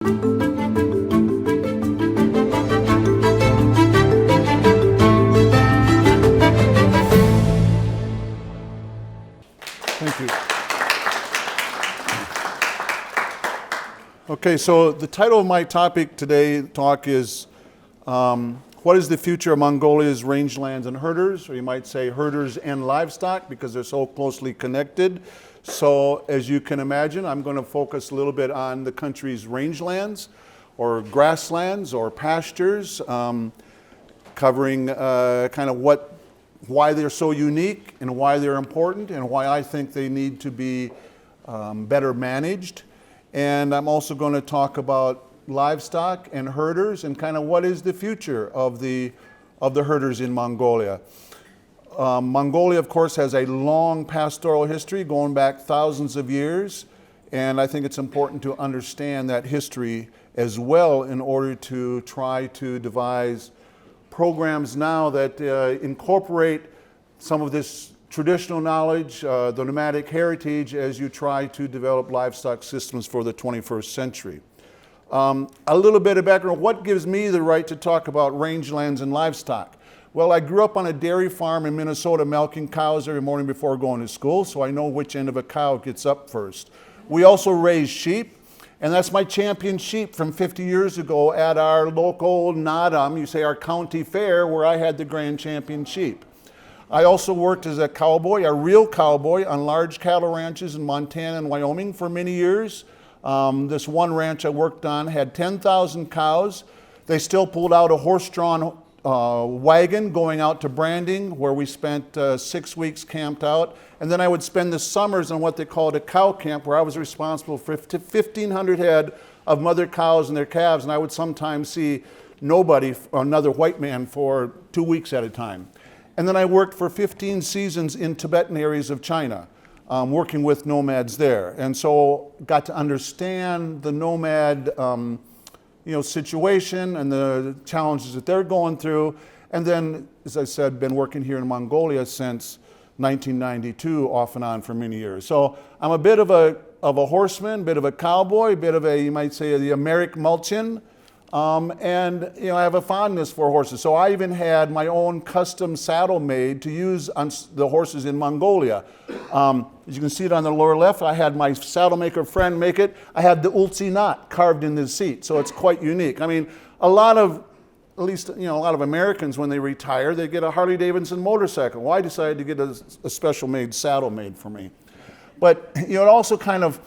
Thank you. Okay, so the title of my talk is what is the future of Mongolia's rangelands and herders, or you might say herders and livestock, because they're so closely connected. So as you can imagine, I'm going to focus a little bit on the country's rangelands or grasslands or pastures, covering kind of why they're so unique and why they're important and why I think they need to be better managed. And I'm also going to talk about livestock and herders and kind of what is the future of the herders in Mongolia. Mongolia, of course, has a long pastoral history going back thousands of years, and I think it's important to understand that history as well in order to try to devise programs now that incorporate some of this traditional knowledge, the nomadic heritage, as you try to develop livestock systems for the 21st century. A little bit of background, what gives me the right to talk about rangelands and livestock? Well, I grew up on a dairy farm in Minnesota milking cows every morning before going to school, so I know which end of a cow gets up first. We also raise sheep, and that's my champion sheep from 50 years ago at our local NADAM, you say our county fair, where I had the grand champion sheep. I also worked as a cowboy, a real cowboy, on large cattle ranches in Montana and Wyoming for many years. This one ranch I worked on had 10,000 cows. They still pulled out a horse-drawn wagon going out to branding, where we spent 6 weeks camped out. And then I would spend the summers on what they called a cow camp, where I was responsible for 1,500 head of mother cows and their calves, and I would sometimes see nobody, another white man, for 2 weeks at a time. And then I worked for 15 seasons in Tibetan areas of China, working with nomads there. And so got to understand the nomad situation and the challenges that they're going through. And then, as I said, been working here in Mongolia since 1992, off and on for many years. So I'm a bit of a horseman, bit of a cowboy, bit of a, you might say, the Americ Mulchin. And I have a fondness for horses. So I even had my own custom saddle made to use on the horses in Mongolia. As you can see it on the lower left, I had my saddle maker friend make it. I had the Ultsi knot carved in the seat, so it's quite unique. I mean, a lot of Americans, when they retire, they get a Harley Davidson motorcycle. Well, I decided to get a special made saddle made for me. But it also kind of,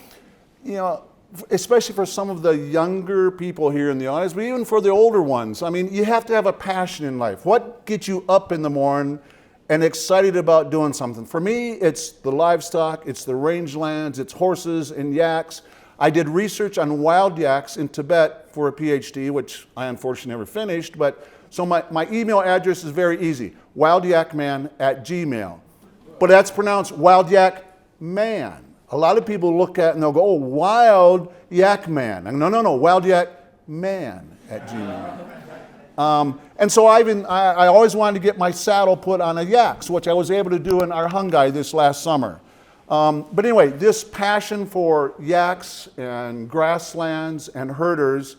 especially for some of the younger people here in the audience, but even for the older ones, I mean, you have to have a passion in life. What gets you up in the morning and excited about doing something? For me, it's the livestock, it's the rangelands, it's horses and yaks. I did research on wild yaks in Tibet for a PhD, which I unfortunately never finished, but so my email address is very easy, wildyakman@gmail. But that's pronounced wild yak man. A lot of people look at it and they'll go, oh, wild yak man. No, wild yak man@gmail. And so I always wanted to get my saddle put on a yak, which I was able to do in Arhungai this last summer. But anyway, this passion for yaks and grasslands and herders,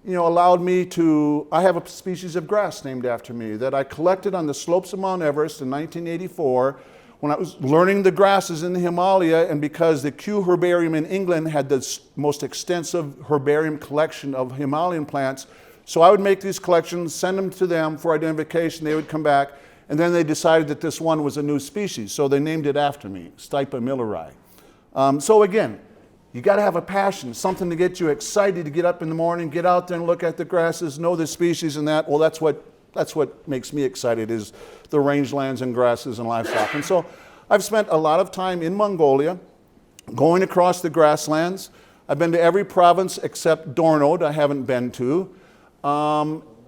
allowed me to, I have a species of grass named after me that I collected on the slopes of Mount Everest in 1984 when I was learning the grasses in the Himalaya, and because the Kew Herbarium in England had the most extensive herbarium collection of Himalayan plants, so I would make these collections, send them to them for identification, they would come back, and then they decided that this one was a new species, so they named it after me, Stipe amiloride. So again, you got to have a passion, something to get you excited to get up in the morning, get out there and look at the grasses, know the species and that. Well, that's what makes me excited, is the rangelands and grasses and livestock. And so I've spent a lot of time in Mongolia, going across the grasslands. I've been to every province except Dornod I haven't been to.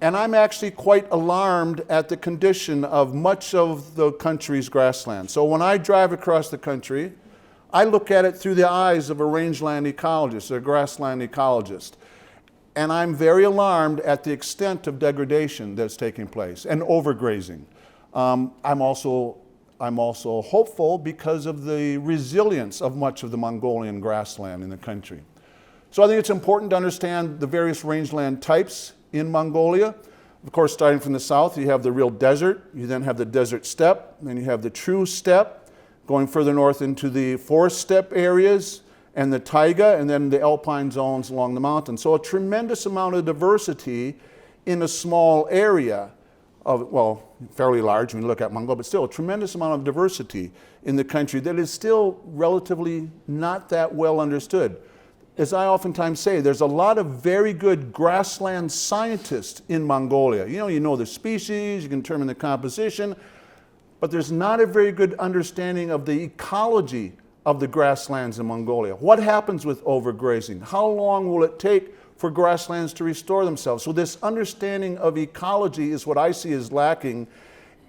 And I'm actually quite alarmed at the condition of much of the country's grassland. So when I drive across the country, I look at it through the eyes of a rangeland ecologist, or a grassland ecologist. And I'm very alarmed at the extent of degradation that's taking place and overgrazing. I'm also hopeful because of the resilience of much of the Mongolian grassland in the country. So I think it's important to understand the various rangeland types in Mongolia. Of course, starting from the south, you have the real desert. You then have the desert steppe. Then you have the true steppe, going further north into the forest steppe areas and the taiga, and then the alpine zones along the mountain. So a tremendous amount of diversity in a small area of, well, fairly large when you look at Mongolia, but still a tremendous amount of diversity in the country that is still relatively not that well understood. As I oftentimes say, there's a lot of very good grassland scientists in Mongolia. You know the species, you can determine the composition, but there's not a very good understanding of the ecology of the grasslands in Mongolia. What happens with overgrazing? How long will it take for grasslands to restore themselves? So this understanding of ecology is what I see as lacking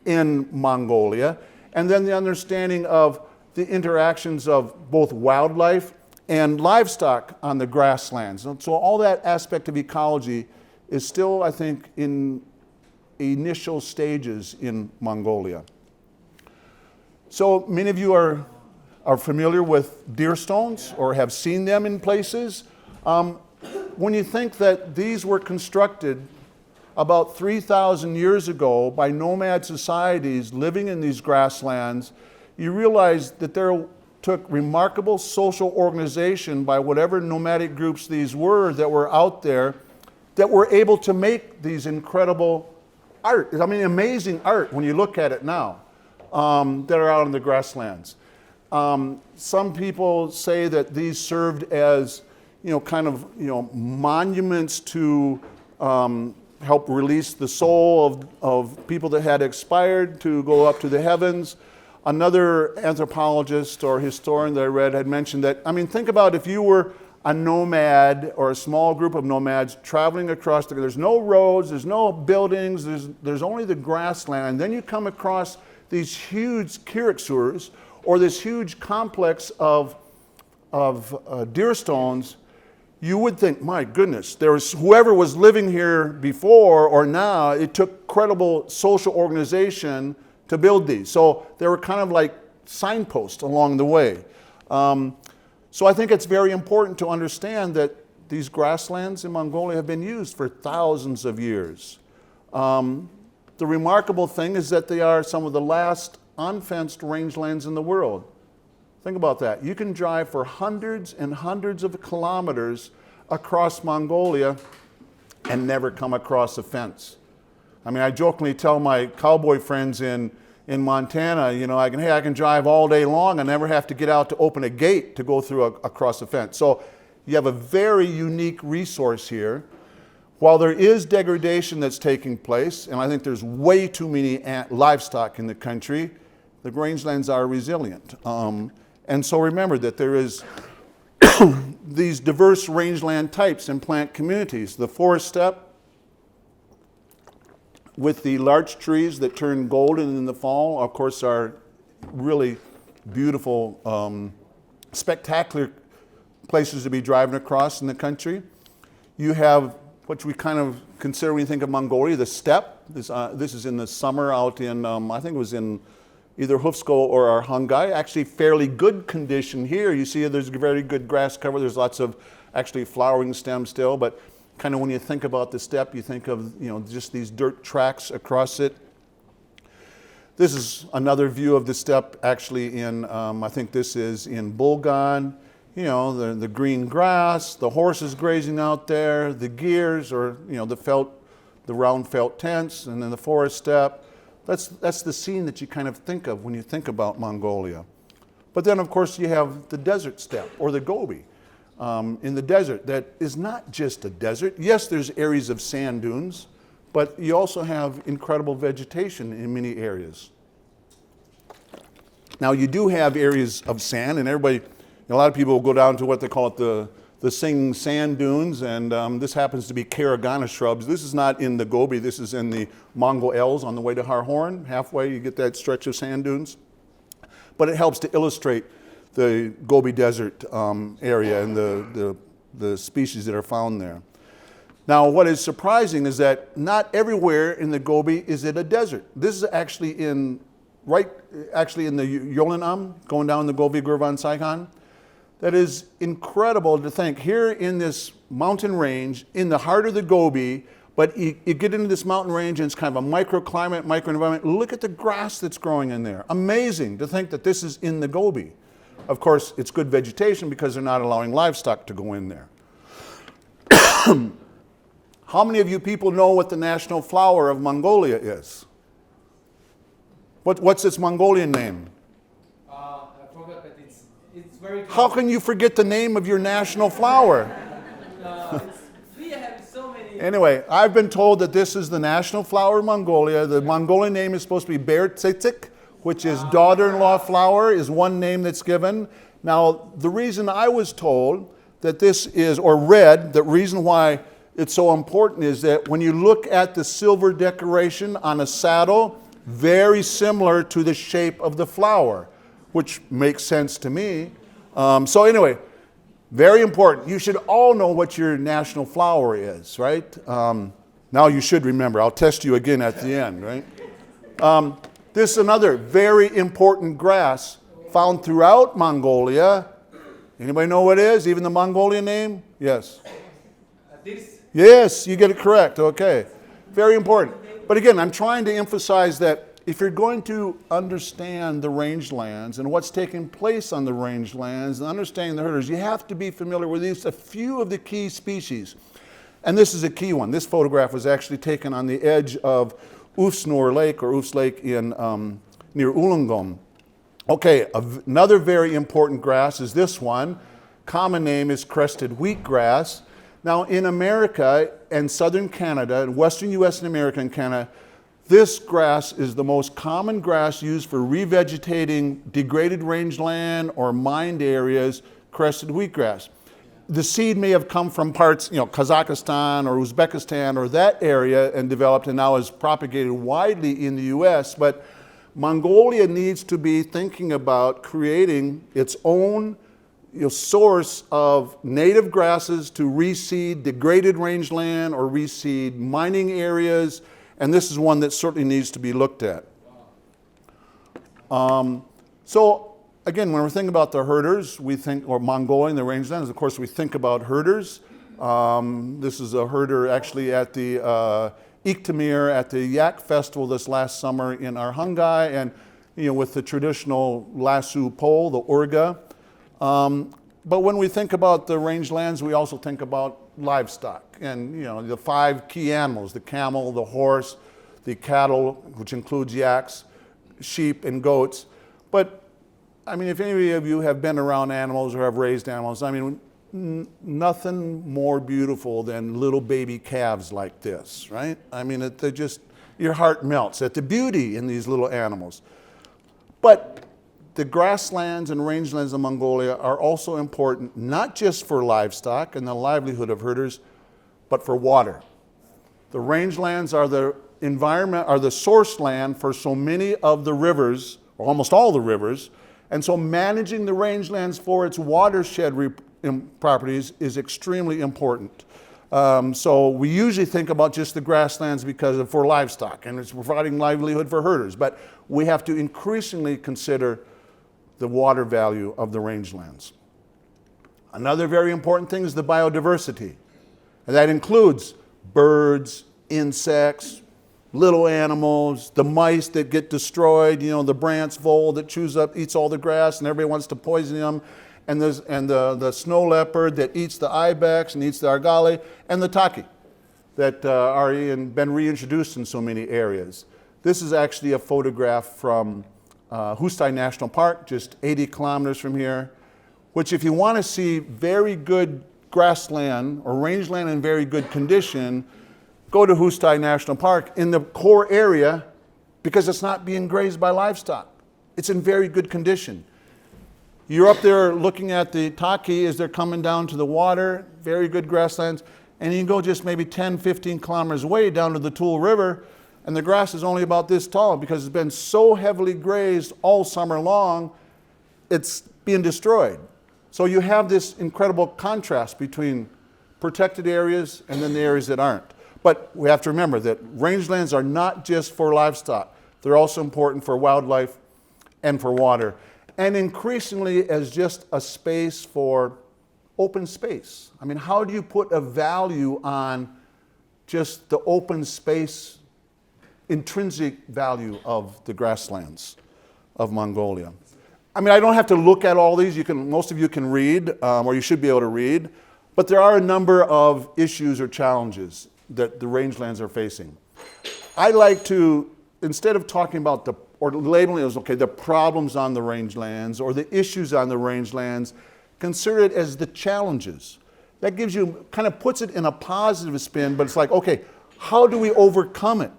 in Mongolia. And then the understanding of the interactions of both wildlife and livestock on the grasslands. And so all that aspect of ecology is still, I think, in initial stages in Mongolia. So many of you are familiar with deer stones or have seen them in places. When you think that these were constructed about 3,000 years ago by nomad societies living in these grasslands, you realize that there took remarkable social organization by whatever nomadic groups these were that were out there that were able to make these incredible art. I mean, amazing art when you look at it now that are out in the grasslands. Some people say that these served as, monuments to help release the soul of people that had expired to go up to the heavens. Another anthropologist or historian that I read had mentioned that, think about if you were a nomad or a small group of nomads traveling across there's no roads, there's no buildings, there's only the grassland, and then you come across these huge kiriksurs, or this huge complex of deer stones, you would think, my goodness, whoever was living here before or now, it took credible social organization to build these. So they were kind of like signposts along the way. So I think it's very important to understand that these grasslands in Mongolia have been used for thousands of years. The remarkable thing is that they are some of the last unfenced rangelands in the world. Think about that. You can drive for hundreds and hundreds of kilometers across Mongolia and never come across a fence. I jokingly tell my cowboy friends in Montana, I can drive all day long and never have to get out to open a gate to go through across a fence. So you have a very unique resource here. While there is degradation that's taking place, and I think there's way too many livestock in the country, the rangelands are resilient. And so remember that there is these diverse rangeland types and plant communities. The forest steppe with the larch trees that turn golden in the fall, of course, are really beautiful, spectacular places to be driving across in the country. You have what we kind of consider when you think of Mongolia, the steppe. This is in the summer out in, I think it was in either Hufsko or Arhangai. Actually fairly good condition here. You see there's very good grass cover. There's lots of actually flowering stems still, but kind of when you think about the steppe, you think of just these dirt tracks across it. This is another view of the steppe actually in, I think this is in Bulgan. The green grass, the horses grazing out there, the gears or the round felt tents, and then the forest steppe. That's the scene that you kind of think of when you think about Mongolia. But then of course you have the desert steppe or the Gobi in the desert that is not just a desert. Yes, there's areas of sand dunes, but you also have incredible vegetation in many areas. Now you do have areas of sand, and a lot of people will go down to what they call it the singing sand dunes, and this happens to be Karagana shrubs. This is not in the Gobi, this is in the Mongol Ells on the way to Harhorn. Halfway you get that stretch of sand dunes. But it helps to illustrate the Gobi Desert area and the species that are found there. Now what is surprising is that not everywhere in the Gobi is it a desert. This is actually in the Yolenam, going down the Gobi Gurvan Saigon. that is incredible to think. Here in this mountain range, in the heart of the Gobi, but you get into this mountain range and it's kind of a microclimate, microenvironment. Look at the grass that's growing in there. Amazing to think that this is in the Gobi. Of course, it's good vegetation because they're not allowing livestock to go in there. How many of you people know what the national flower of Mongolia is? What's its Mongolian name? I forgot, but it's very How can you forget the name of your national flower? we have so many. Anyway, I've been told that this is the national flower of Mongolia. The Mongolian name is supposed to be Bear Tsitik, which is daughter-in-law flower, is one name that's given. Now, the reason I was told that this is, or read, the reason why it's so important is that when you look at the silver decoration on a saddle, very similar to the shape of the flower, which makes sense to me. So anyway, very important. You should all know what your national flower is, right? Now you should remember. I'll test you again at the end, right? This is another very important grass found throughout Mongolia. Anybody know what it is? Even the Mongolian name? Yes. This. Yes, you get it correct. Okay. Very important. But again, I'm trying to emphasize that if you're going to understand the rangelands and what's taking place on the rangelands and understanding the herders, you have to be familiar with these, a few of the key species. And this is a key one. This photograph was actually taken on the edge of Ufsnor Lake, or Ufs Lake in near Ulangom. Okay, another very important grass is this one. Common name is crested wheatgrass. Now in America and southern Canada, and western US and America and Canada, this grass is the most common grass used for revegetating degraded rangeland or mined areas, crested wheatgrass. The seed may have come from parts, Kazakhstan or Uzbekistan or that area and developed and now is propagated widely in the US, but Mongolia needs to be thinking about creating its own source of native grasses to reseed degraded rangeland or reseed mining areas, and this is one that certainly needs to be looked at. So again, when we're thinking about the herders, we think, or Mongolia, the rangelands, of course we think about herders. This is a herder actually at the Iktamir at the Yak Festival this last summer in Arhangai, and with the traditional lasso pole, the urga. But when we think about the rangelands, we also think about livestock and the 5 key animals: the camel, the horse, the cattle, which includes yaks, sheep, and goats. But I mean, if any of you have been around animals or have raised animals, I mean, nothing more beautiful than little baby calves like this, right? I mean, they just, your heart melts at the beauty in these little animals. But the grasslands and rangelands of Mongolia are also important, not just for livestock and the livelihood of herders, but for water. The rangelands are the environment, are the source land for so many of the rivers, or almost all the rivers, and so managing the rangelands for its watershed properties is extremely important. So we usually think about just the grasslands because for livestock, and it's providing livelihood for herders, but we have to increasingly consider the water value of the rangelands. Another very important thing is the biodiversity. And that includes birds, insects, little animals, the mice that get destroyed, the Brandt's vole that eats all the grass and everybody wants to poison them, and the snow leopard that eats the ibex and eats the argali, and the taki that are been reintroduced in so many areas. This is actually a photograph from Hustai National Park, just 80 kilometers from here, which if you want to see very good grassland or rangeland in very good condition, go to Hustai National Park in the core area because it's not being grazed by livestock. It's in very good condition. You're up there looking at the taki as they're coming down to the water, very good grasslands, and you can go just maybe 10, 15 kilometers away down to the Tool River, and the grass is only about this tall because it's been so heavily grazed all summer long, it's being destroyed. So you have this incredible contrast between protected areas and then the areas that aren't. But we have to remember that rangelands are not just for livestock. They're also important for wildlife and for water. and increasingly as just a space for open space. I mean, how do you put a value on just the open space, intrinsic value of the grasslands of Mongolia? I mean, I don't have to look at all these. Most of you can read, or you should be able to read, but there are a number of issues or challenges that the rangelands are facing. I like to, instead of talking about or labeling it as, okay, the problems on the rangelands or the issues on the rangelands, consider it as the challenges. That gives you, kind of puts it in a positive spin, but it's like, okay, how do we overcome it?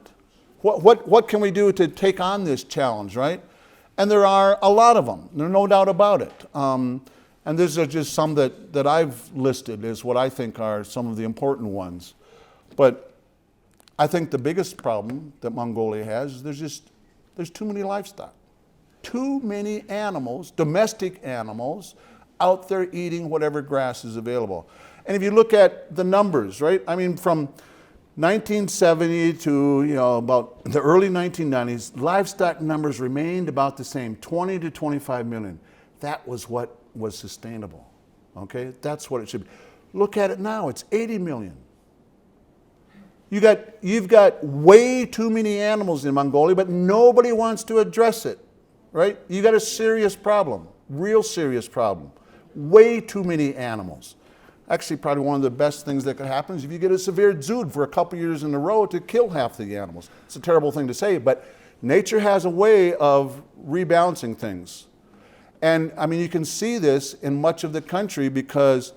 What can we do to take on this challenge, right? And there are a lot of them, there's no doubt about it. And these are just some that I've listed as what I think are some of the important ones. But I think the biggest problem that Mongolia has is there's too many livestock. Too many animals, domestic animals, out there eating whatever grass is available. And if you look at the numbers, right? I mean, from 1970 to about the early 1990s, livestock numbers remained about the same, 20 to 25 million. That was what was sustainable, okay? That's what it should be. Look at it now, it's 80 million. You've got way too many animals in Mongolia, but nobody wants to address it, right? You got a serious problem, real serious problem. Way too many animals. Actually, probably one of the best things that could happen is if you get a severe zood for a couple years in a row to kill half the animals. It's a terrible thing to say, but nature has a way of rebalancing things. And I mean, you can see this in much of the country because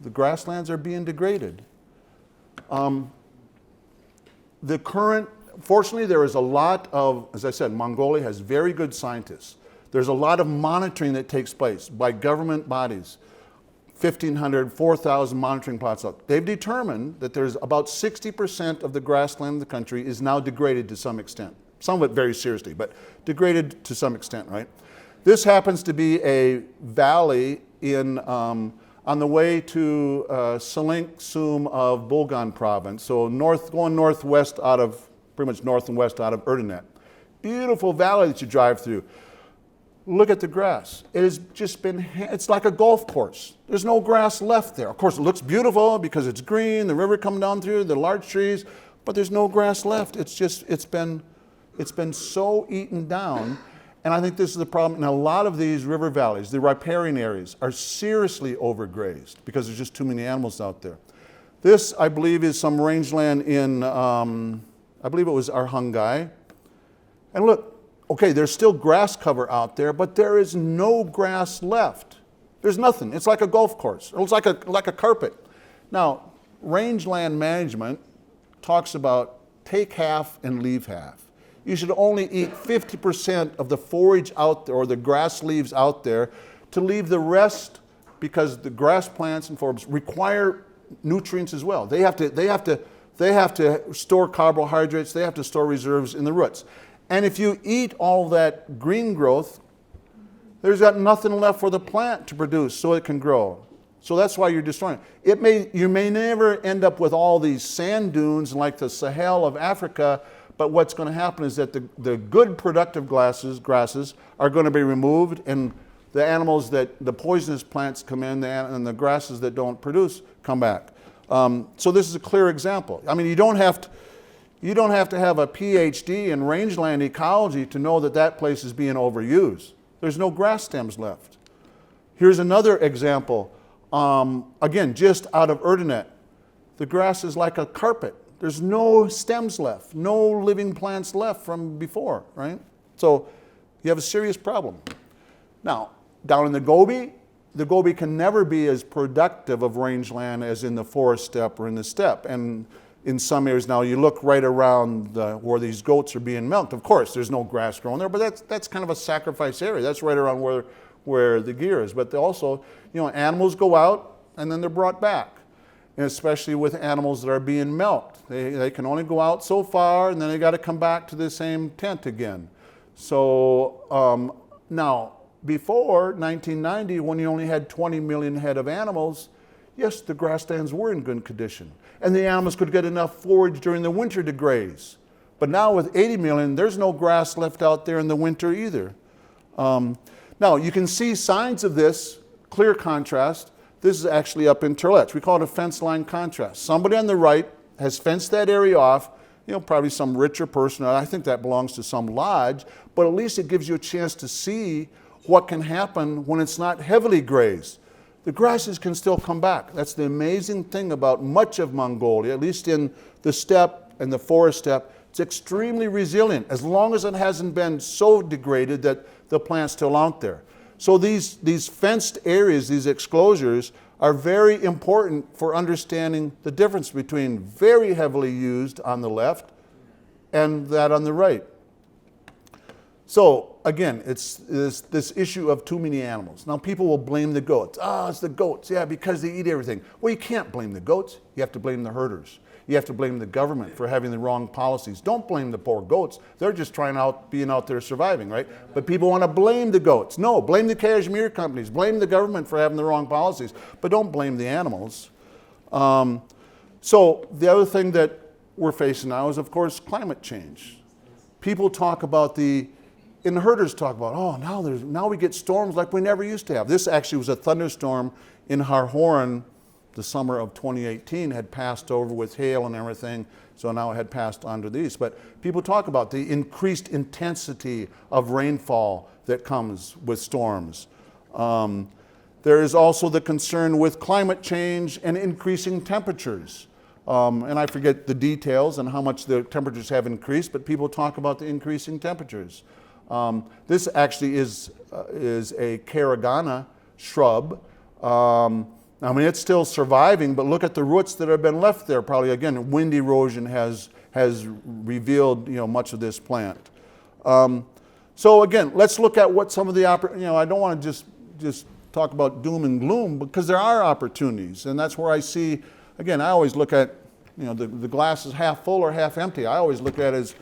the grasslands are being degraded. Fortunately, there is a lot of, as I said, Mongolia has very good scientists. There's a lot of monitoring that takes place by government bodies. 1,500, 4,000 monitoring plots out. They've determined that there's about 60% of the grassland of the country is now degraded to some extent. Some of it very seriously, but degraded to some extent, right? This happens to be a valley on the way to Selink Sum of Bulgan province, so going northwest pretty much north and west out of Erdenet. Beautiful valley that you drive through. Look at the grass. It has just been, it's like a golf course. There's no grass left there. Of course, it looks beautiful because it's green, the river coming down through, the large trees, but there's no grass left. It's been so eaten down. And I think this is the problem in a lot of these river valleys. The riparian areas are seriously overgrazed because there's just too many animals out there. This, I believe, is some rangeland in, I believe it was Arhangai. And look, okay, there's still grass cover out there, but there is no grass left. There's nothing. It's like a golf course. It's like a carpet. Now, Rangeland Management talks about take half and leave half. You should only eat 50% of the forage out there or the grass leaves out there to leave the rest because the grass plants and forbs require nutrients as well. They have to store carbohydrates, they have to store reserves in the roots. And if you eat all that green growth, there's got nothing left for the plant to produce so it can grow. So that's why you're destroying it. You may never end up with all these sand dunes like the Sahel of Africa, but what's going to happen is that the good productive grasses are going to be removed, and the animals the poisonous plants come in, and the grasses that don't produce come back. So this is a clear example. I mean, you don't have to have a PhD in rangeland ecology to know that place is being overused. There's no grass stems left. Here's another example. Again, just out of Erdenet. The grass is like a carpet. There's no stems left, no living plants left from before, right? So you have a serious problem. Now, down in the Gobi can never be as productive of rangeland as in the forest steppe or in the steppe. And in some areas now, you look right around where these goats are being milked. Of course, there's no grass growing there, but that's kind of a sacrifice area. That's right around where the gear is. But also, animals go out and then they're brought back. And especially with animals that are being milked. They can only go out so far and then they got to come back to the same tent again. So now, before 1990, when you only had 20 million head of animals, yes, the grasslands were in good condition. And the animals could get enough forage during the winter to graze. But now with 80 million, there's no grass left out there in the winter either. Now, you can see signs of this, clear contrast. This is actually up in Turlets. We call it a fence line contrast. Somebody on the right has fenced that area off, probably some richer person. I think that belongs to some lodge, but at least it gives you a chance to see what can happen when it's not heavily grazed. The grasses can still come back. That's the amazing thing about much of Mongolia, at least in the steppe and the forest steppe. It's extremely resilient as long as it hasn't been so degraded that the plant's still out there. So these fenced areas, these exclosures, are very important for understanding the difference between very heavily used on the left and that on the right. So again, it's this issue of too many animals. Now people will blame the goats. It's the goats, yeah, because they eat everything. Well, you can't blame the goats. You have to blame the herders. You have to blame the government for having the wrong policies. Don't blame the poor goats. They're just being out there surviving, right? But people want to blame the goats. No, blame the cashmere companies. Blame the government for having the wrong policies. But don't blame the animals. So the other thing that we're facing now is, of course, climate change. People talk about and the herders talk about, now we get storms like we never used to have. This actually was a thunderstorm in Harhoran. The summer of 2018 had passed over with hail and everything, so now it had passed on to the east. But people talk about the increased intensity of rainfall that comes with storms. There is also the concern with climate change and increasing temperatures. And I forget the details and how much the temperatures have increased, but people talk about the increasing temperatures. This actually is a Caragana shrub. I mean, it's still surviving, but look at the roots that have been left there. Probably, again, wind erosion has revealed, much of this plant. So again, let's look at what some of the, I don't want to just talk about doom and gloom, because there are opportunities, and that's where I see, again, I always look at, the glass is half full or half empty. I always look at it as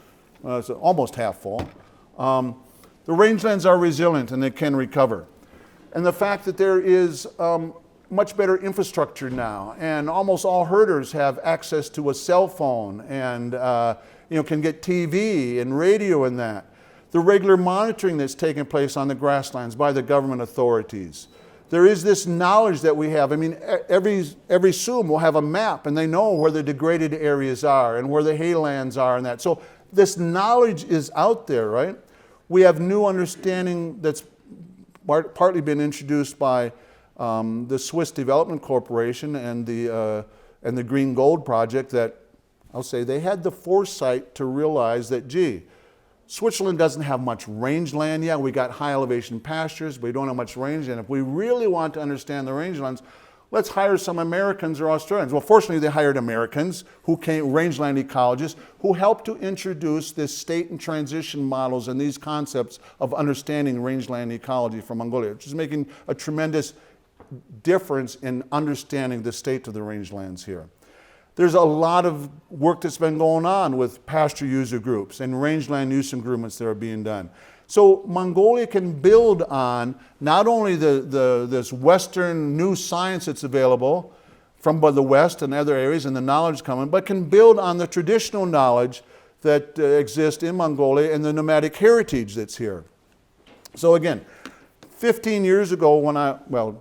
it's almost half full. The rangelands are resilient and they can recover. And the fact that there is much better infrastructure now, and almost all herders have access to a cell phone and can get TV and radio and that. The regular monitoring that's taking place on the grasslands by the government authorities. There is this knowledge that we have. I mean, every SUM will have a map, and they know where the degraded areas are and where the haylands are and that. So this knowledge is out there, right? We have new understanding that's partly been introduced by the Swiss Development Corporation and the Green Gold Project, that I'll say they had the foresight to realize that, gee, Switzerland doesn't have much rangeland yet. We got high elevation pastures, but we don't have much rangeland. If we really want to understand the rangelands, let's hire some Americans or Australians. Well, fortunately, they hired Americans who came, rangeland ecologists, who helped to introduce this state and transition models and these concepts of understanding rangeland ecology from Mongolia, which is making a tremendous difference in understanding the state of the rangelands here. There's a lot of work that's been going on with pasture user groups and rangeland use improvements that are being done. So Mongolia can build on not only this Western new science that's available from the West and other areas and the knowledge coming, but can build on the traditional knowledge that exists in Mongolia and the nomadic heritage that's here. So again, 15 years ago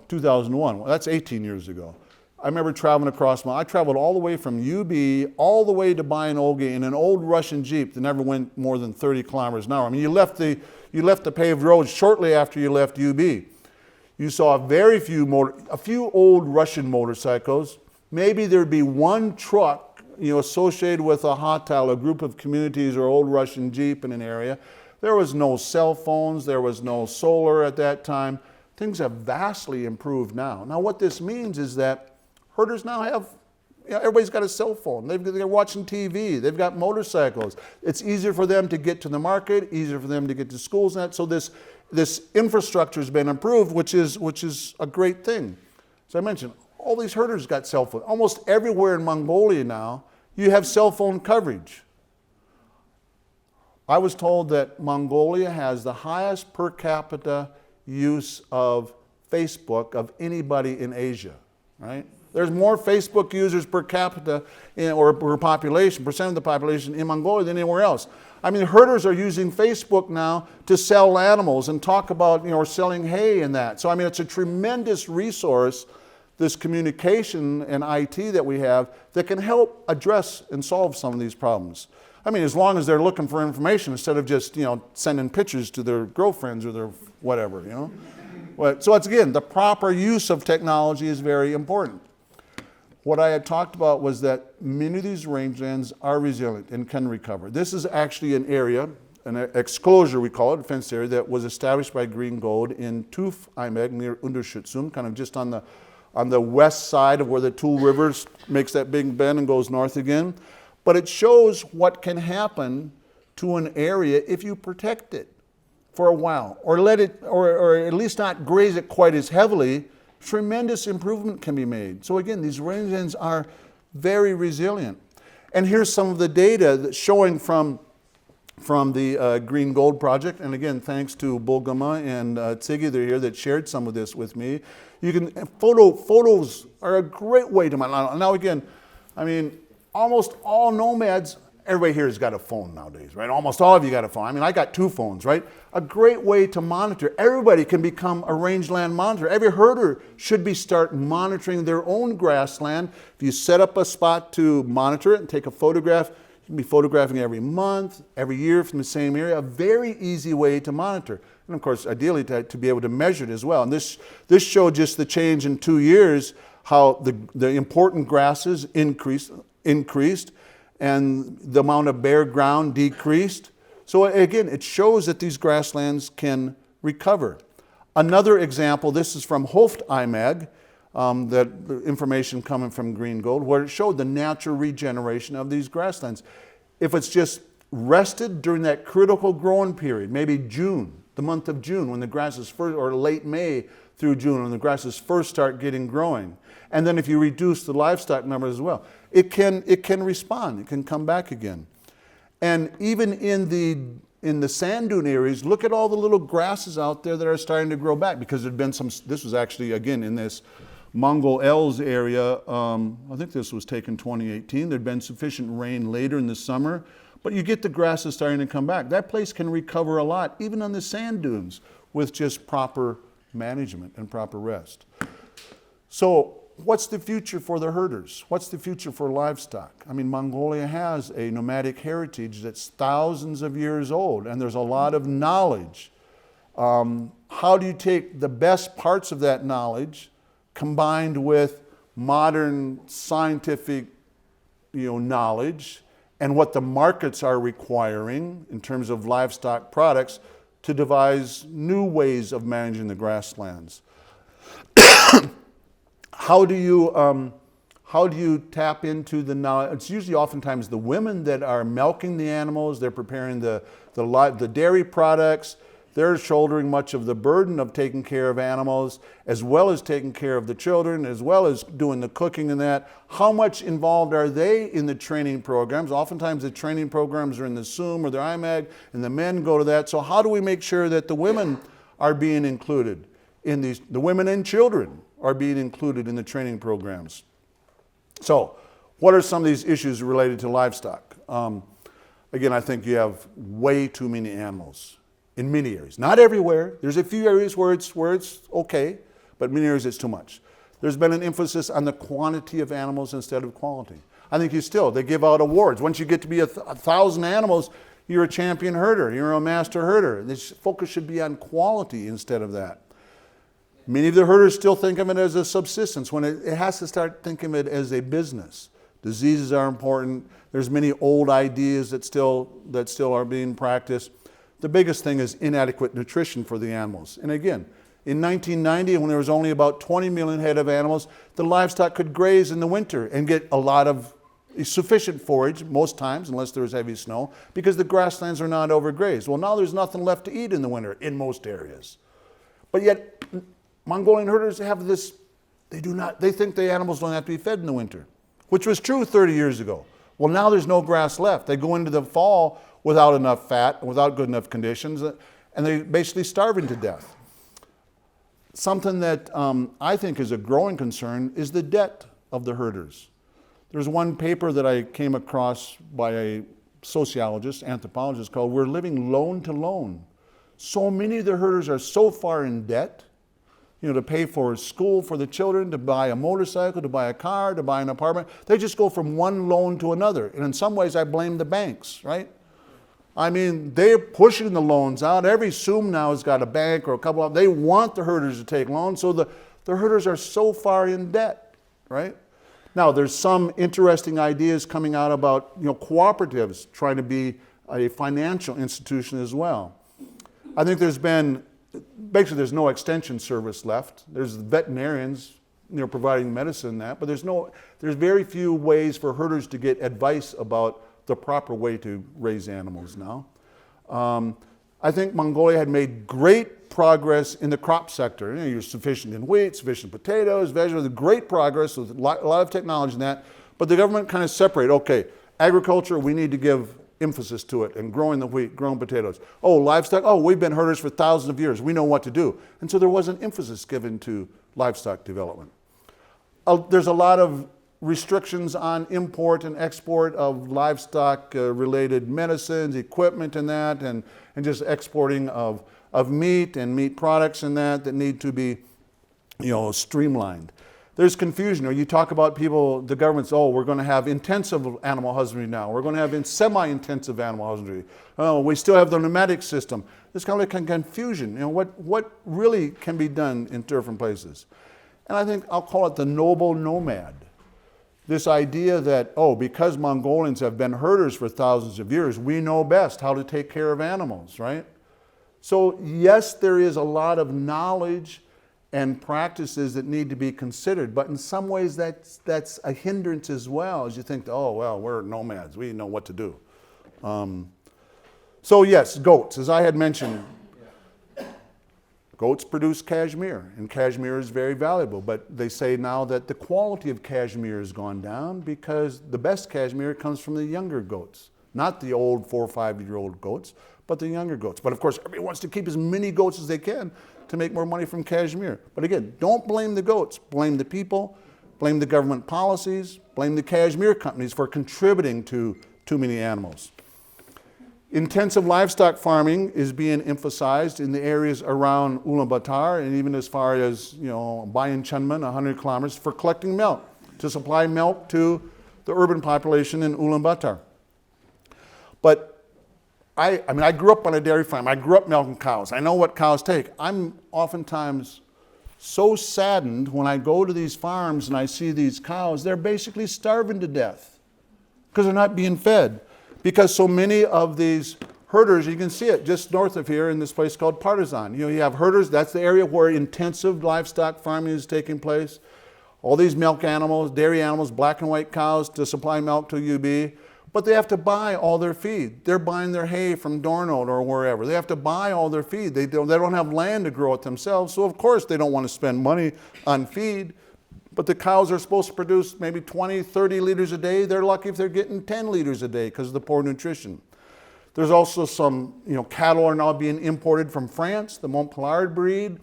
2001, that's 18 years ago. I remember traveling across, I traveled all the way from UB all the way to Bayan-Olgi in an old Russian Jeep that never went more than 30 kilometers an hour. I mean, you left the paved roads shortly after you left UB. You saw a few old Russian motorcycles. Maybe there'd be one truck, associated with a hotel, a group of communities or old Russian Jeep in an area. There was no cell phones, there was no solar at that time. Things have vastly improved now. Now what this means is that herders now have, everybody's got a cell phone. They're watching TV. They've got motorcycles. It's easier for them to get to the market, easier for them to get to schools and that. So this infrastructure has been improved, which is a great thing. So I mentioned, all these herders got cell phones. Almost everywhere in Mongolia now, you have cell phone coverage. I was told that Mongolia has the highest per capita use of Facebook of anybody in Asia, right? There's more Facebook users per capita or per population, percent of the population in Mongolia than anywhere else. I mean, herders are using Facebook now to sell animals and talk about, or selling hay and that. So, I mean, it's a tremendous resource, this communication and IT that we have, that can help address and solve some of these problems. I mean, as long as they're looking for information instead of just, sending pictures to their girlfriends or their whatever, So it's, again, the proper use of technology is very important. What I had talked about was that many of these rangelands are resilient and can recover. This is actually an area, an exclosure we call it, a fenced area, that was established by Green Gold in Tuf Imeg near Underschutzum, kind of just on the west side of where the Tool River makes that big bend and goes north again. But it shows what can happen to an area if you protect it for a while, or let it, or at least not graze it quite as heavily. Tremendous improvement can be made. So again, these rangelands are very resilient. And here's some of the data that's showing from the Green Gold project. And again, thanks to Bulgama and Tzigi, they're here, that shared some of this with me. You can, photos are a great way to monitor. Now again, I mean, almost all nomads, everybody here has got a phone nowadays, right? Almost all of you got a phone. I mean, I got 2 phones, right? A great way to monitor. Everybody can become a rangeland monitor. Every herder should start monitoring their own grassland. If you set up a spot to monitor it and take a photograph, you can be photographing every month, every year from the same area. A very easy way to monitor. And of course, ideally to be able to measure it as well. And this showed just the change in 2 years, how the important grasses increased, and the amount of bare ground decreased. So again, it shows that these grasslands can recover. Another example, this is from Holt Imeg, that information coming from Green Gold, where it showed the natural regeneration of these grasslands. If it's just rested during that critical growing period, maybe June, the month of June, when the grasses first, or late May through June, when the grasses first start getting growing. And then if you reduce the livestock numbers as well, it can respond, it can come back again. And even in the sand dune areas, look at all the little grasses out there that are starting to grow back, because there'd been some, this was actually, again, in this Mongol Els area, I think this was taken 2018, there'd been sufficient rain later in the summer, but you get the grasses starting to come back. That place can recover a lot, even on the sand dunes, with just proper management and proper rest. So, what's the future for the herders? What's the future for livestock? I mean, Mongolia has a nomadic heritage that's thousands of years old, and there's a lot of knowledge. How do you take the best parts of that knowledge combined with modern scientific, knowledge and what the markets are requiring in terms of livestock products to devise new ways of managing the grasslands? How do you tap into the knowledge? It's usually oftentimes the women that are milking the animals. They're preparing the dairy products. They're shouldering much of the burden of taking care of animals, as well as taking care of the children, as well as doing the cooking and that. How much involved are they in the training programs? Oftentimes the training programs are in the SUM or the IMAG, and the men go to that. So how do we make sure that the women are being included in these, the women and children are being included in the training programs? So, what are some of these issues related to livestock? Again, I think you have way too many animals in many areas. Not everywhere. There's a few areas where it's okay, but many areas it's too much. There's been an emphasis on the quantity of animals instead of quality. I think they give out awards. Once you get to be 1,000 animals, you're a champion herder, you're a master herder. This focus should be on quality instead of that. Many of the herders still think of it as a subsistence when it has to start thinking of it as a business. Diseases are important. There's many old ideas that still are being practiced. The biggest thing is inadequate nutrition for the animals. And again, in 1990, when there was only about 20 million head of animals, the livestock could graze in the winter and get a lot of sufficient forage most times, unless there was heavy snow, because the grasslands are not overgrazed. Well, now there's nothing left to eat in the winter in most areas. But yet, Mongolian herders have this, they think the animals don't have to be fed in the winter, which was true 30 years ago. Well, now there's no grass left. They go into the fall without enough fat, without good enough conditions, and they're basically starving to death. Something that I think is a growing concern is the debt of the herders. There's one paper that I came across by a sociologist, anthropologist, called "We're Living Loan to Loan." So many of the herders are so far in debt, to pay for school for the children, to buy a motorcycle, to buy a car, to buy an apartment. They just go from one loan to another. And in some ways, I blame the banks, right? I mean, they're pushing the loans out. Every SUM now has got a bank or a couple of them. They want the herders to take loans, so the herders are so far in debt, right? Now, there's some interesting ideas coming out about cooperatives trying to be a financial institution as well. I think there's no extension service left. There's veterinarians, providing medicine and that, but there's very few ways for herders to get advice about the proper way to raise animals now. I think Mongolia had made great progress in the crop sector. You're sufficient in wheat, sufficient potatoes, vegetables, great progress with a lot of technology in that, but the government kind of separated, okay, agriculture, we need to give emphasis to it, and growing the wheat, growing potatoes. Oh, livestock, we've been herders for thousands of years. We know what to do. And so there wasn't emphasis given to livestock development. There's a lot of restrictions on import and export of livestock related medicines, equipment and that, and just exporting of meat and meat products and that need to be, streamlined. There's confusion, or you talk about people, the government's, we're going to have intensive animal husbandry now. We're going to have semi-intensive animal husbandry. Oh, we still have the nomadic system. There's kind of like confusion. What really can be done in different places? And I think I'll call it the noble nomad. This idea that, because Mongolians have been herders for thousands of years, we know best how to take care of animals, right? So yes, there is a lot of knowledge and practices that need to be considered, but in some ways that's a hindrance as well, as you think, we're nomads, we know what to do. So yes, goats, as I had mentioned, goats produce cashmere, and cashmere is very valuable, but they say now that the quality of cashmere has gone down because the best cashmere comes from the younger goats, not the old 4 or 5 year old goats, but the younger goats. But of course, everybody wants to keep as many goats as they can to make more money from cashmere. But again, don't blame the goats, blame the people, blame the government policies, blame the cashmere companies for contributing to too many animals. Intensive livestock farming is being emphasized in the areas around Ulaanbaatar and even as far as, Bayan Chunman, 100 kilometers, for collecting milk, to supply milk to the urban population in Ulaanbaatar. But I grew up on a dairy farm. I grew up milking cows. I know what cows take. I'm oftentimes so saddened when I go to these farms and I see these cows, they're basically starving to death because they're not being fed. Because so many of these herders, you can see it just north of here in this place called Partizan. You have herders, that's the area where intensive livestock farming is taking place. All these milk animals, dairy animals, black and white cows to supply milk to UB. But they have to buy all their feed. They're buying their hay from Dornold or wherever. They have to buy all their feed. They don't have land to grow it themselves, so of course they don't want to spend money on feed. But the cows are supposed to produce maybe 20, 30 liters a day. They're lucky if they're getting 10 liters a day because of the poor nutrition. There's also some, cattle are now being imported from France, the Montpellier breed,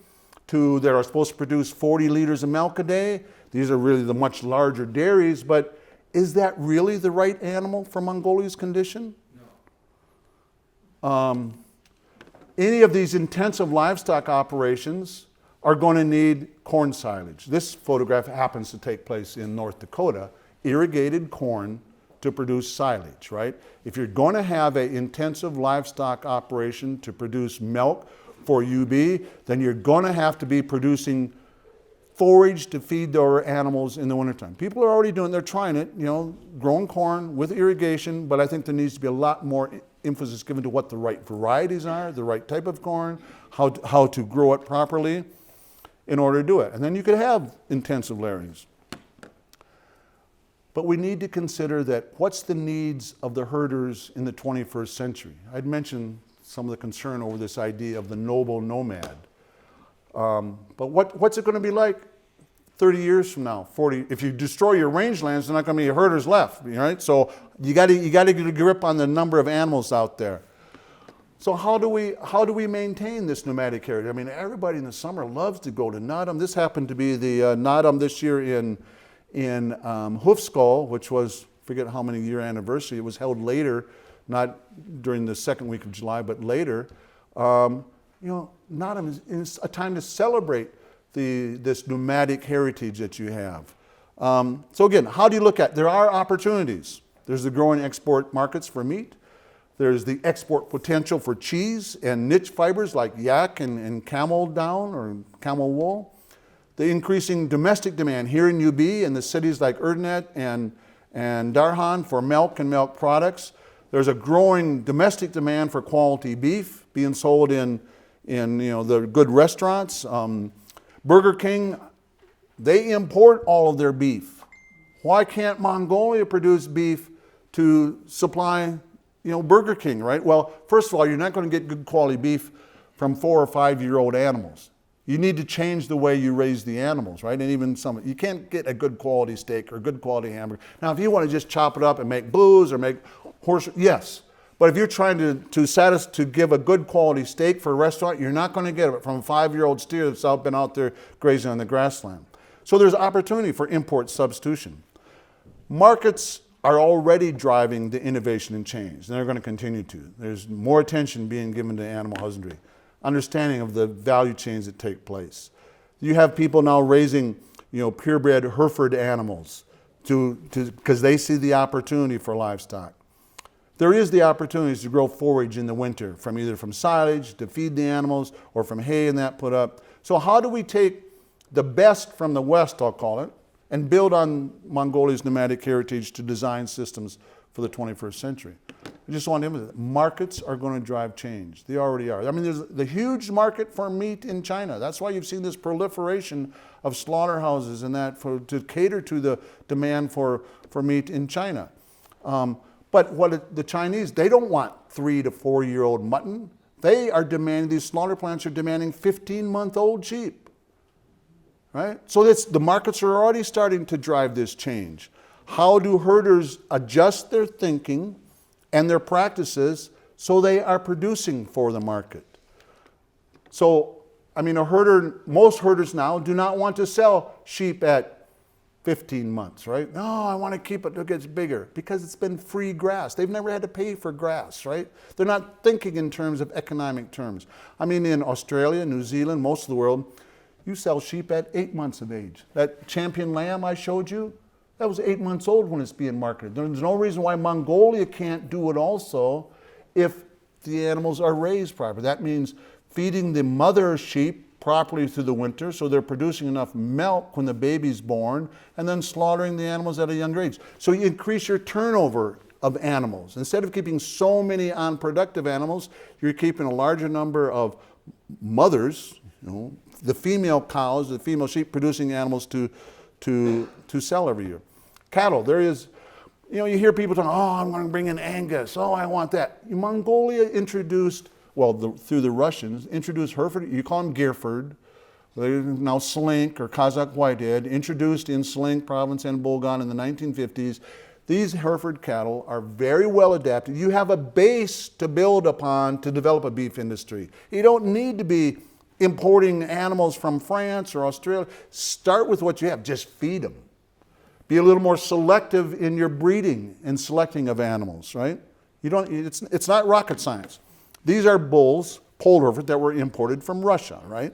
that are supposed to produce 40 liters of milk a day. These are really the much larger dairies, but is that really the right animal for Mongolia's condition? No. Any of these intensive livestock operations are going to need corn silage. This photograph happens to take place in North Dakota, irrigated corn to produce silage, right? If you're going to have an intensive livestock operation to produce milk for UB, then you're going to have to be producing forage to feed their animals in the wintertime. People are already doing, they're trying it, growing corn with irrigation, but I think there needs to be a lot more emphasis given to what the right varieties are, the right type of corn, how to grow it properly in order to do it. And then you could have intensive layerings. But we need to consider that what's the needs of the herders in the 21st century? I'd mentioned some of the concern over this idea of the noble nomad. But what's it going to be like 30 years from now, 40? If you destroy your rangelands, there's not going to be herders left, right? So you got to get a grip on the number of animals out there. So how do we maintain this nomadic heritage? I mean, everybody in the summer loves to go to Naadam. This happened to be the Naadam this year in in Hoofskull, which was, forget how many year anniversary, it was held later, not during the second week of July, but later. Nottingham is a time to celebrate this nomadic heritage that you have. So again, how do you look at, there are opportunities. There's the growing export markets for meat. There's the export potential for cheese and niche fibers like yak and camel down or camel wool. The increasing domestic demand here in UB and the cities like Erdenet and Darhan for milk and milk products. There's a growing domestic demand for quality beef being sold in the good restaurants. Burger King, they import all of their beef. Why can't Mongolia produce beef to supply Burger King, right? Well, first of all, you're not going to get good quality beef from 4 or 5 year old animals. You need to change the way you raise the animals, right? And even you can't get a good quality steak or good quality hamburger. Now, if you want to just chop it up and make blues or make horse, yes. But if you're trying to give a good quality steak for a restaurant, you're not going to get it from a 5-year-old steer that's been out there grazing on the grassland. So there's opportunity for import substitution. Markets are already driving the innovation and change, and they're going to continue to. There's more attention being given to animal husbandry, understanding of the value chains that take place. You have people now raising, purebred Hereford animals because they see the opportunity for livestock. There is the opportunities to grow forage in the winter, either from silage to feed the animals or from hay and that put up. So how do we take the best from the West, I'll call it, and build on Mongolia's nomadic heritage to design systems for the 21st century? I just want to emphasize, markets are going to drive change. They already are. I mean, there's the huge market for meat in China. That's why you've seen this proliferation of slaughterhouses and that to cater to the demand for meat in China. But the Chinese, they don't want 3 to 4 year old mutton. They are demanding, these slaughter plants are demanding 15-month-old sheep. Right? So the markets are already starting to drive this change. How do herders adjust their thinking and their practices so they are producing for the market? So, most herders now do not want to sell sheep at 15 months, right? No, I want to keep it till it gets bigger because it's been free grass. They've never had to pay for grass, right? They're not thinking in terms of economic terms. In Australia, New Zealand, most of the world, you sell sheep at 8 months of age. That champion lamb I showed you, that was 8 months old when it's being marketed. There's no reason why Mongolia can't do it also if the animals are raised properly. That means feeding the mother sheep properly through the winter so they're producing enough milk when the baby's born, and then slaughtering the animals at a younger age. So you increase your turnover of animals. Instead of keeping so many unproductive animals, you're keeping a larger number of mothers, the female cows, the female sheep producing animals to sell every year. Cattle, there is, you hear people talking, I'm going to bring in Angus, I want that. Mongolia introduced, through the Russians, introduced Hereford, you call them Girford, they're now Slink or Kazakh Whitehead, introduced in Slink province and Bulgan in the 1950s. These Hereford cattle are very well adapted. You have a base to build upon to develop a beef industry. You don't need to be importing animals from France or Australia. Start with what you have, just feed them. Be a little more selective in your breeding and selecting of animals, right? It's not rocket science. These are bulls, polled Hereford, that were imported from Russia, right?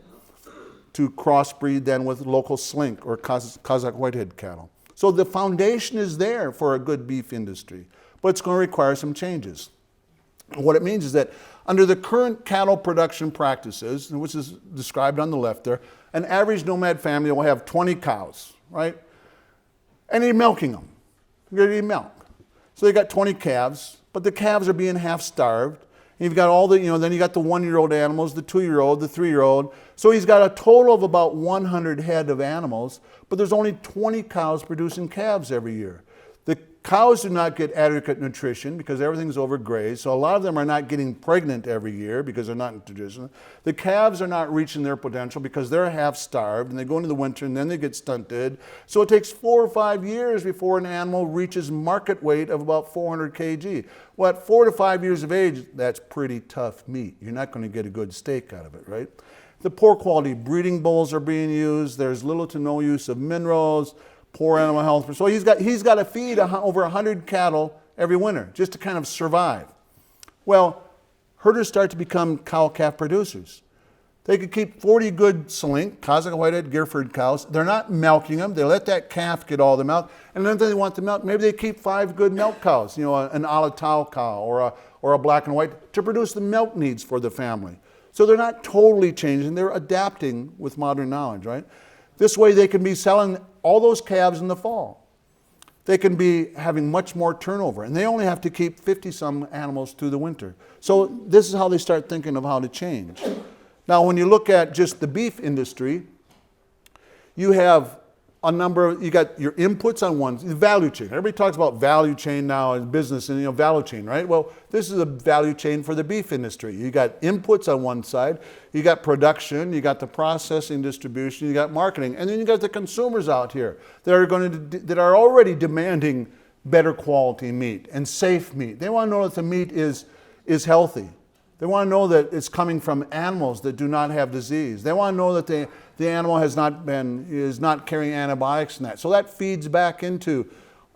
To crossbreed then with local Slink or Kazakh Whitehead cattle. So the foundation is there for a good beef industry, but it's going to require some changes. What it means is that under the current cattle production practices, which is described on the left there, an average nomad family will have 20 cows, right? And they're milking them. They're going to milk. So they got 20 calves, but the calves are being half starved. And you've got all the, then you got the 1-year-old animals, the 2-year-old, the 3-year-old. So he's got a total of about 100 head of animals, but there's only 20 cows producing calves every year. The cows do not get adequate nutrition because everything's overgrazed. So a lot of them are not getting pregnant every year because they're not in tradition. The calves are not reaching their potential because they're half starved and they go into the winter and then they get stunted. So it takes 4 or 5 years before an animal reaches market weight of about 400 kg. Well, at 4 to 5 years of age, that's pretty tough meat. You're not going to get a good steak out of it, right? The poor quality breeding bulls are being used. There's little to no use of minerals. poor animal health. So he's got to feed over 100 cattle every winter just to kind of survive. Well, herders start to become cow-calf producers. They could keep 40 good Slink, Kazakh Whitehead, Girford cows. They're not milking them. They let that calf get all the milk. And then they want the milk. Maybe they keep 5 good milk cows, you know, an Alatau cow or a black and white to produce the milk needs for the family. So they're not totally changing. They're adapting with modern knowledge, right? This way they can be selling all those calves in the fall. They can be having much more turnover. And they only have to keep 50-some animals through the winter. So this is how they start thinking of how to change. Now, when you look at just the beef industry, you have a number of, you got your inputs on one, the value chain. Everybody talks about value chain now in business and, you know, value chain, right? Well, this is a value chain for the beef industry. You got inputs on one side, you got production, you got the processing, distribution, you got marketing, and then you got the consumers out here that are already demanding better quality meat and safe meat. They want to know that the meat is healthy. They want to know that it's coming from animals that do not have disease. They want to know that the animal is not carrying antibiotics and that. So that feeds back into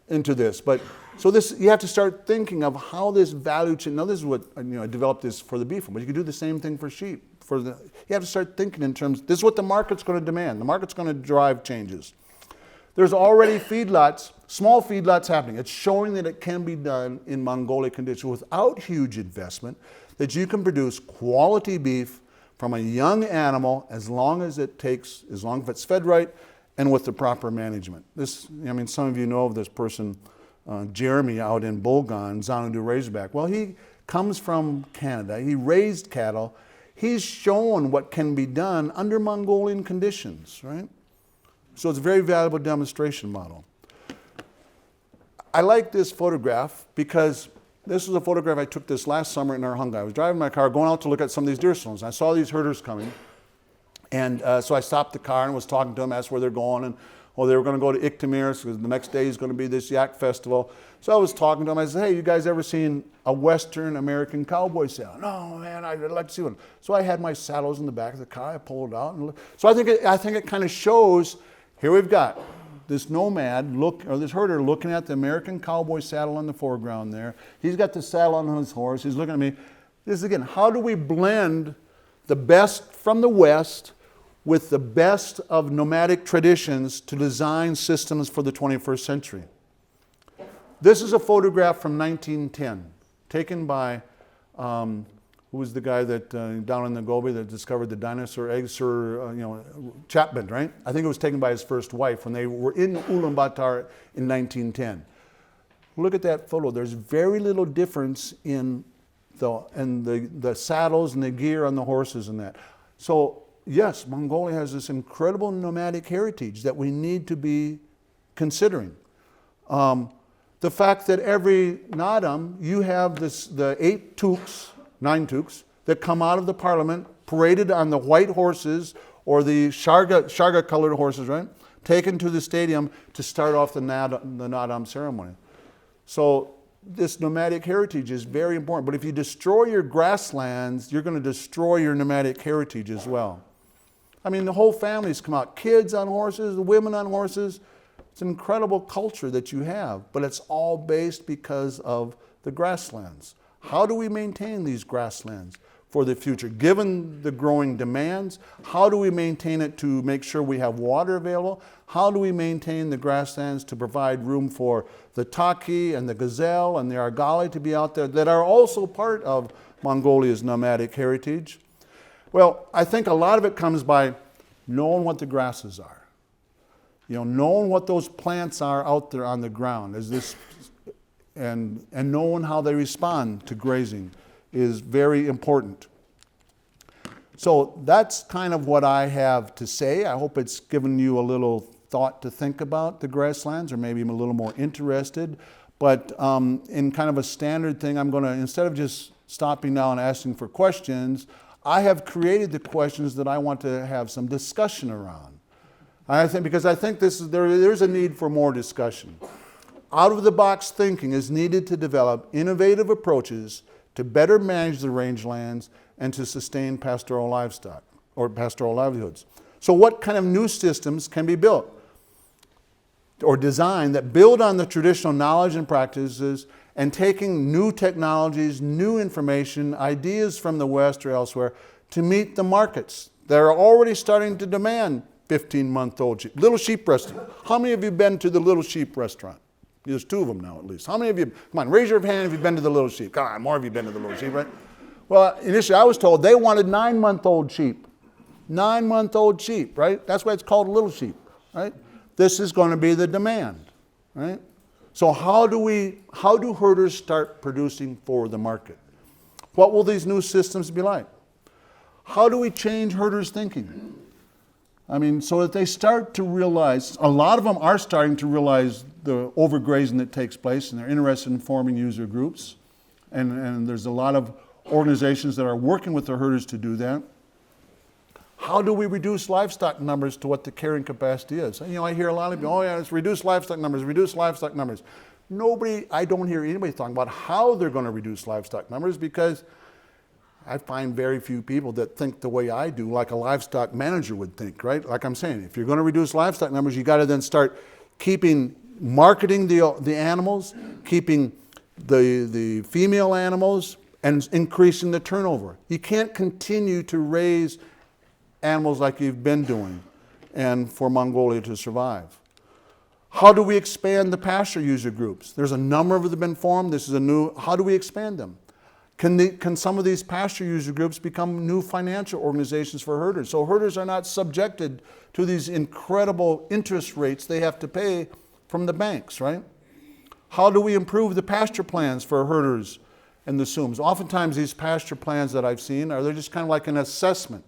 this. But so this, you have to start thinking of how this value chain. Now this is what, you know, I developed this for the beef one, but you can do the same thing for sheep. You have to start thinking in terms. This is what the market's going to demand. The market's going to drive changes. There's already feedlots, small feedlots happening. It's showing that it can be done in Mongolia conditions without huge investment, that you can produce quality beef from a young animal as long as it's fed right and with the proper management. This, I mean, some of you know of this person, Jeremy out in Bulgan, Xanadu Razorback. Well, he comes from Canada. He raised cattle. He's shown what can be done under Mongolian conditions, right? So it's a very valuable demonstration model. I like this photograph because this was a photograph I took this last summer in Arhunga. I was driving my car, going out to look at some of these deer stones. I saw these herders coming. And so I stopped the car and was talking to them, asked where they're going. And, well, they were going to go to Iktimir because the next day is going to be this yak festival. So I was talking to them. I said, hey, you guys ever seen a Western American cowboy saddle? No, man, I'd like to see one. So I had my saddles in the back of the car. I pulled it out. And so I think it kind of shows, here we've got this nomad, this herder looking at the American cowboy saddle in the foreground there. He's got the saddle on his horse. He's looking at me. This is, again, how do we blend the best from the West with the best of nomadic traditions to design systems for the 21st century? This is a photograph from 1910, taken by, who was the guy that down in the Gobi that discovered the dinosaur eggs, Sir Chapman, right? I think it was taken by his first wife when they were in Ulaanbaatar in 1910. Look at that photo. There's very little difference in the saddles and the gear on the horses and that. So yes, Mongolia has this incredible nomadic heritage that we need to be considering. The fact that every Nadam, you have the 9 tuks that come out of the parliament, paraded on the white horses or the Sharga colored horses, right? Taken to the stadium to start off the Nadam ceremony. So this nomadic heritage is very important. But if you destroy your grasslands, you're going to destroy your nomadic heritage as well. I mean, the whole families come out, kids on horses, the women on horses. It's an incredible culture that you have, but it's all based because of the grasslands. How do we maintain these grasslands for the future? Given the growing demands, how do we maintain it to make sure we have water available? How do we maintain the grasslands to provide room for the taki and the gazelle and the argali to be out there that are also part of Mongolia's nomadic heritage? Well, I think a lot of it comes by knowing what the grasses are. You know, knowing what those plants are out there on the ground. And knowing how they respond to grazing is very important. So that's kind of what I have to say. I hope it's given you a little thought to think about the grasslands, or maybe I'm a little more interested. But in kind of a standard thing, I'm going to, instead of just stopping now and asking for questions, I have created the questions that I want to have some discussion around. Because I think there's a need for more discussion. Out-of-the-box thinking is needed to develop innovative approaches to better manage the rangelands and to sustain pastoral livestock or pastoral livelihoods. So what kind of new systems can be built? or design that build on the traditional knowledge and practices and taking new technologies, new information, ideas from the West or elsewhere to meet the markets that are already starting to demand 15-month-old sheep. Little Sheep restaurant. How many of you been to the Little Sheep restaurant? There's 2 of them now at least. How many of you, come on, raise your hand if you've been to the Little Sheep. Come on, more of you been to the Little Sheep, right? Well, initially I was told they wanted 9-month-old sheep. 9-month-old sheep, right? That's why it's called Little Sheep, right? This is going to be the demand, right? So how do herders start producing for the market? What will these new systems be like? How do we change herders' thinking? I mean, so that they start to realize, a lot of them are starting to realize the overgrazing that takes place, and they're interested in forming user groups. And there's a lot of organizations that are working with the herders to do that. How do we reduce livestock numbers to what the carrying capacity is? You know, I hear a lot of people, oh yeah, let's reduce livestock numbers, reduce livestock numbers. I don't hear anybody talking about how they're going to reduce livestock numbers, because I find very few people that think the way I do, like a livestock manager would think, right? Like I'm saying, if you're going to reduce livestock numbers, you got to then start marketing the animals, keeping the female animals, and increasing the turnover. You can't continue to raise animals like you've been doing and for Mongolia to survive. How do we expand the pasture user groups? There's a number of them that have been formed. This is how do we expand them? Can some of these pasture user groups become new financial organizations for herders? So herders are not subjected to these incredible interest rates they have to pay from the banks, right? How do we improve the pasture plans for herders and the SUMs? Oftentimes these pasture plans that I've seen they're just kind of like an assessment.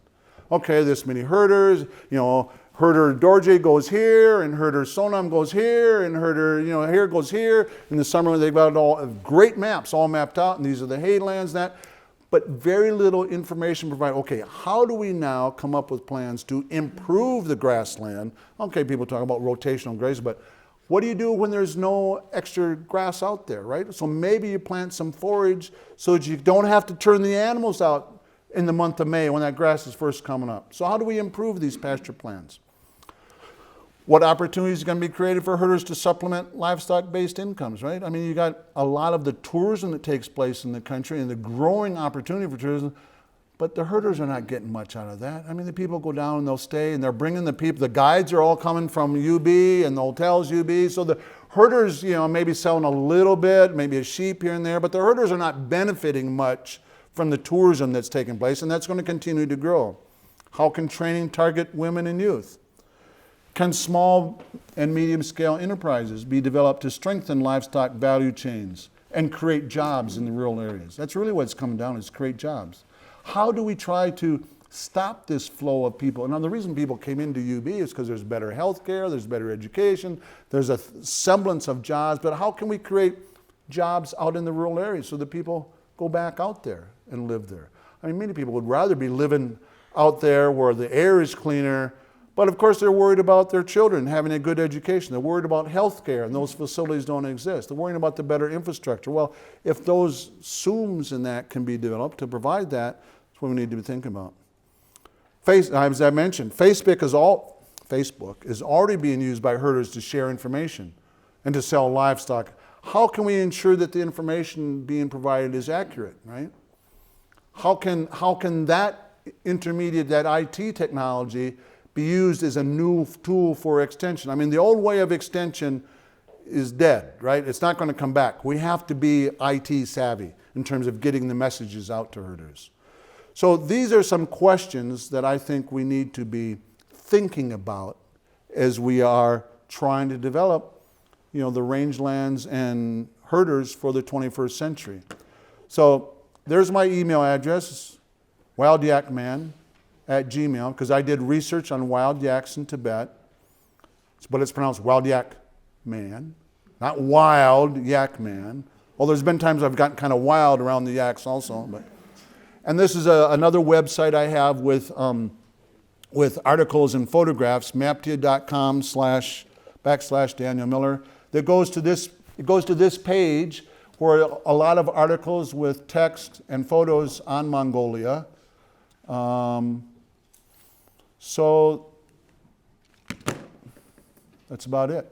Okay, this many herders, herder Dorje goes here, and herder Sonam goes here, and herder, here goes here. In the summer, they've got all great maps, all mapped out, and these are the haylands, but very little information provided. Okay, how do we now come up with plans to improve the grassland? Okay, people talk about rotational grazing, but what do you do when there's no extra grass out there, right? So maybe you plant some forage so that you don't have to turn the animals out in the month of May when that grass is first coming up. So how do we improve these pasture plans? What opportunities are going to be created for herders to supplement livestock-based incomes, right? I mean, you got a lot of the tourism that takes place in the country and the growing opportunity for tourism, but the herders are not getting much out of that. I mean, the people go down and they'll stay, and they're bringing the people. The guides are all coming from UB and the hotels UB. So the herders, maybe selling a little bit, maybe a sheep here and there, but the herders are not benefiting much from the tourism that's taking place, and that's going to continue to grow. How can training target women and youth? Can small and medium-scale enterprises be developed to strengthen livestock value chains and create jobs in the rural areas? That's really what it's coming down to, is create jobs. How do we try to stop this flow of people? Now, the reason people came into UB is because there's better health care, there's better education, there's a semblance of jobs, but how can we create jobs out in the rural areas so that people go back out there and live there? I mean, many people would rather be living out there where the air is cleaner, but of course they're worried about their children having a good education. They're worried about health care, and those facilities don't exist. They're worrying about the better infrastructure. Well, if those SUMs and that can be developed to provide that, that's what we need to be thinking about. As I mentioned, Facebook is already being used by herders to share information and to sell livestock. How can we ensure that the information being provided is accurate, right? How can that intermediate, that IT technology, be used as a new tool for extension? I mean, the old way of extension is dead, right? It's not going to come back. We have to be IT savvy in terms of getting the messages out to herders. So these are some questions that I think we need to be thinking about as we are trying to develop the rangelands and herders for the 21st century. So there's my email address, wildyakman@gmail.com, because I did research on wild yaks in Tibet, but it's pronounced wild yak man, not wild yak man. Well, there's been times I've gotten kind of wild around the yaks also. And this is another website I have with articles and photographs, maptia.com//Daniel Miller. That goes to this page where a lot of articles with text and photos on Mongolia. So that's about it.